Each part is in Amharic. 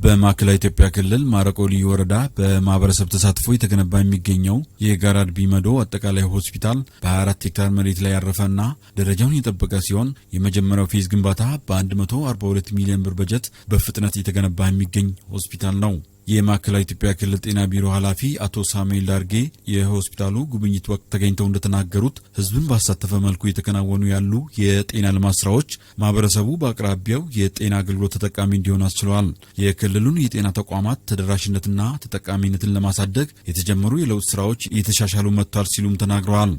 በማዕከላዊ ኢትዮጵያ ክልል ማረቆ ልዩ ወረዳ በማህበረሰብ ተሳትፎ የተገነባ የሚገኘው የጋራድ ቢመዶ አጠቃላይ ሆስፒታል በ24 ሄክታር መሬት ላይ ያረፈና ደረጃውን የጠበቀ ሲሆን የመጀመሪያው ፌዝ ግንባታ በ142 ሚሊዮን ብር በጀት በፍጥነት የተገነባ የሚገኝ ሆስፒታል ነው። የማዕከላዊ ኢትዮጵያ ክልል ጤና ቢሮ ኃላፊ አቶ ሳሙኤል ዳርጌ የሆስፒታሉ ጉብኝት ወቅት ተገኝተው እንደተናገሩት ህዝብን ባሳተፈ መልኩ የተከናወኑ ያሉ የጤና ልማት ስራዎች ማህበረሰቡ በአቅራቢያው የጤና አገልግሎት ተጠቃሚ እንዲሆን አስችለዋል። የክልሉን የጤና ተቋማት ተደራሽነትና ተጠቃሚነትን ለማሳደግ የተጀመሩ የለውጥ ስራዎች እየተሻሻሉ መጥተዋል ሲሉም ተናግረዋል።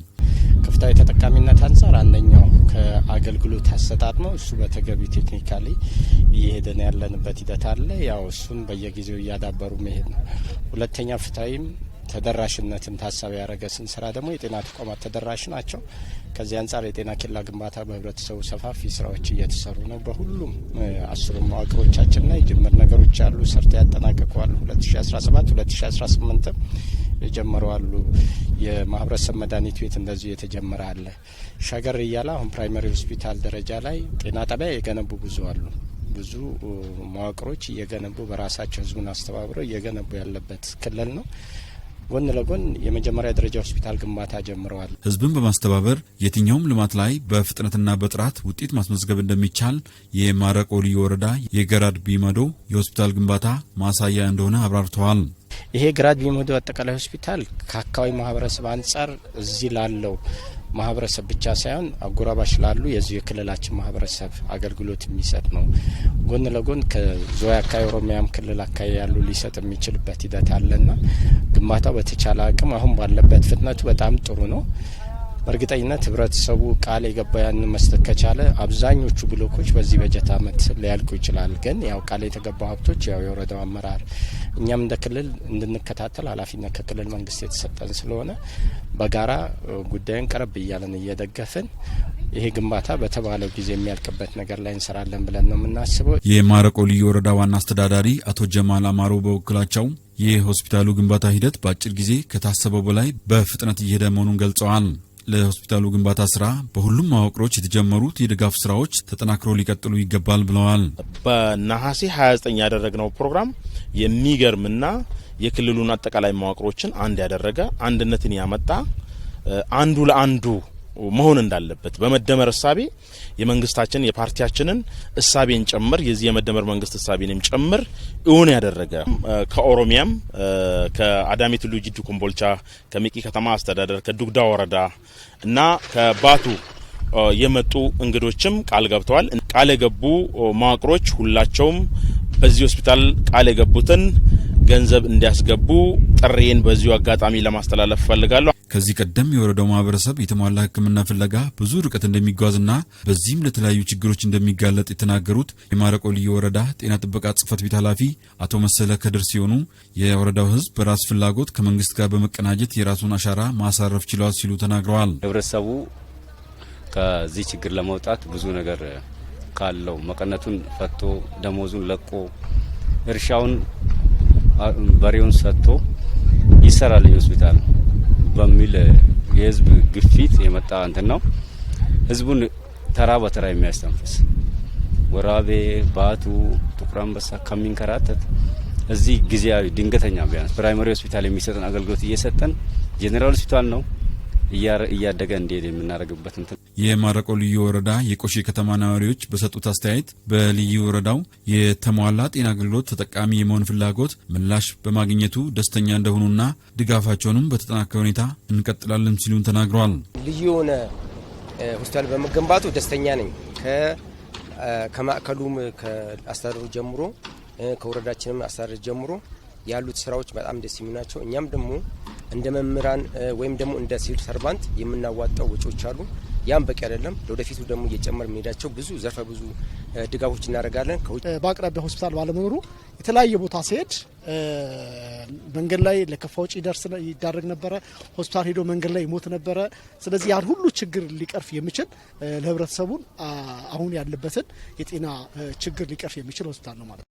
ከፍታዊ ተጠቃሚነት አንጻር አንደኛው ከአገልግሎት አሰጣጥ ነው። እሱ በተገቢ ቴክኒካሊ እየሄደን ያለንበት ሂደት አለ። ያው እሱን በየጊዜው እያዳበሩ መሄድ ነው። ሁለተኛ ፍትሃዊም ተደራሽነትን ታሳቢ ያደረገ ስንሰራ ደግሞ የጤና ተቋማት ተደራሽ ናቸው። ከዚህ አንጻር የጤና ኬላ ግንባታ በህብረተሰቡ ሰፋፊ ስራዎች እየተሰሩ ነው። በሁሉም 10 መዋቅሮቻችን ላይ ጅምር ነገሮች አሉ። ሰርተው ያጠናቀቁዋል። 2017 2018 የጀመሩ አሉ። የማህበረሰብ መድኃኒት ቤት እንደዚሁ የተጀመረ አለ። ሸገር እያለ አሁን ፕራይመሪ ሆስፒታል ደረጃ ላይ ጤና ጣቢያ የገነቡ ብዙ አሉ። ብዙ መዋቅሮች እየገነቡ በራሳቸው ህዝቡን አስተባብረው እየገነቡ ያለበት ክልል ነው። ጎን ለጎን የመጀመሪያ ደረጃ ሆስፒታል ግንባታ ጀምረዋል። ህዝብን በማስተባበር የትኛውም ልማት ላይ በፍጥነትና በጥራት ውጤት ማስመዝገብ እንደሚቻል የማረቆ ልዩ ወረዳ የጋራድ ቢመዶ የሆስፒታል ግንባታ ማሳያ እንደሆነ አብራርተዋል። ይሄ ጋራድ ቢመዶ አጠቃላይ ሆስፒታል ከአካባቢ ማህበረሰብ አንጻር እዚህ ላለው ማህበረሰብ ብቻ ሳይሆን አጎራባሽ ላሉ የዚህ የክልላችን ማህበረሰብ አገልግሎት የሚሰጥ ነው። ጎን ለጎን ከዞያ አካባቢ ኦሮሚያም ክልል አካባቢ ያሉ ሊሰጥ የሚችልበት ሂደት አለና ግንባታው በተቻለ አቅም አሁን ባለበት ፍጥነቱ በጣም ጥሩ ነው። በእርግጠኝነት ህብረተሰቡ ቃል የገባ ያንን መስጠት ከቻለ አብዛኞቹ ብሎኮች በዚህ በጀት አመት ሊያልቁ ይችላል። ግን ያው ቃል የተገባው ሀብቶች ያው የወረዳው አመራር እኛም እንደ ክልል እንድንከታተል ኃላፊነት ከክልል መንግስት የተሰጠን ስለሆነ በጋራ ጉዳዩን ቀረብ እያለን እየደገፍን ይሄ ግንባታ በተባለው ጊዜ የሚያልቅበት ነገር ላይ እንሰራለን ብለን ነው የምናስበው። የማረቆ ልዩ ወረዳ ዋና አስተዳዳሪ አቶ ጀማል አማሮ በወክላቸው የሆስፒታሉ ግንባታ ሂደት በአጭር ጊዜ ከታሰበው በላይ በፍጥነት እየሄደ መሆኑን ገልጸዋል። ለሆስፒታሉ ግንባታ ስራ በሁሉም መዋቅሮች የተጀመሩት የድጋፍ ስራዎች ተጠናክረው ሊቀጥሉ ይገባል ብለዋል። በነሐሴ 29 ያደረግነው ፕሮግራም የሚገርምና የክልሉን አጠቃላይ መዋቅሮችን አንድ ያደረገ አንድነትን ያመጣ አንዱ ለአንዱ መሆን እንዳለበት በመደመር እሳቤ የመንግስታችን የፓርቲያችንን እሳቤን ጨምር የዚህ የመደመር መንግስት እሳቤንም ጨምር እውን ያደረገ ከኦሮሚያም ከአዳሚ ቱሉ ጂዱ ኮምቦልቻ ከሚቂ ከተማ አስተዳደር ከዱግዳ ወረዳ እና ከባቱ የመጡ እንግዶችም ቃል ገብተዋል። ቃል የገቡ መዋቅሮች ሁላቸውም በዚህ ሆስፒታል ቃል የገቡትን ገንዘብ እንዲያስገቡ ጥሪን በዚሁ አጋጣሚ ለማስተላለፍ ፈልጋለሁ። ከዚህ ቀደም የወረዳው ማህበረሰብ የተሟላ ሕክምና ፍለጋ ብዙ ርቀት እንደሚጓዝና በዚህም ለተለያዩ ችግሮች እንደሚጋለጥ የተናገሩት የማረቆ ልዩ ወረዳ ጤና ጥበቃ ጽሕፈት ቤት ኃላፊ አቶ መሰለ ከድር ሲሆኑ የወረዳው ሕዝብ በራስ ፍላጎት ከመንግስት ጋር በመቀናጀት የራሱን አሻራ ማሳረፍ ችሏል ሲሉ ተናግረዋል። ህብረተሰቡ ከዚህ ችግር ለመውጣት ብዙ ነገር ካለው መቀነቱን ፈቶ ደሞዙን ለቆ እርሻውን በሬውን ሰጥቶ ይሰራል ሆስፒታል በሚል የህዝብ ግፊት የመጣ እንትን ነው። ህዝቡን ተራ በተራ የሚያስተንፍስ ወራቤ ባቱ ጥቁር አንበሳ ከሚንከራተት እዚህ ጊዜያዊ ድንገተኛ ቢያንስ ፕራይመሪ ሆስፒታል የሚሰጠን አገልግሎት እየሰጠን ጄኔራል ሆስፒታል ነው እያደገ እንዲሄድ የምናደርግበት እንትን። የማረቆ ልዩ ወረዳ የቆሼ ከተማ ነዋሪዎች በሰጡት አስተያየት በልዩ ወረዳው የተሟላ ጤና አገልግሎት ተጠቃሚ የመሆን ፍላጎት ምላሽ በማግኘቱ ደስተኛ እንደሆኑና ድጋፋቸውንም በተጠናከረ ሁኔታ እንቀጥላለን ሲሉ ተናግረዋል። ልዩ የሆነ ሆስፒታል በመገንባቱ ደስተኛ ነኝ። ከማዕከሉም ከአስተዳደሩ ጀምሮ ከወረዳችንም አስተዳደር ጀምሮ ያሉት ስራዎች በጣም ደስ የሚሉ ናቸው። እኛም ደግሞ እንደ መምህራን ወይም ደግሞ እንደ ሲቪል ሰርቫንት የምናዋጣው ወጪዎች አሉ። ያም በቂ አይደለም። ለወደፊቱ ደግሞ እየጨመር መሄዳቸው ብዙ ዘርፈ ብዙ ድጋፎች እናደርጋለን። በአቅራቢያ ሆስፒታል ባለመኖሩ የተለያየ ቦታ ሲሄድ መንገድ ላይ ለከፋ ወጪ ይዳረግ ነበረ። ሆስፒታል ሄዶ መንገድ ላይ ይሞት ነበረ። ስለዚህ ያን ሁሉ ችግር ሊቀርፍ የሚችል ለህብረተሰቡን አሁን ያለበትን የጤና ችግር ሊቀርፍ የሚችል ሆስፒታል ነው ማለት ነው።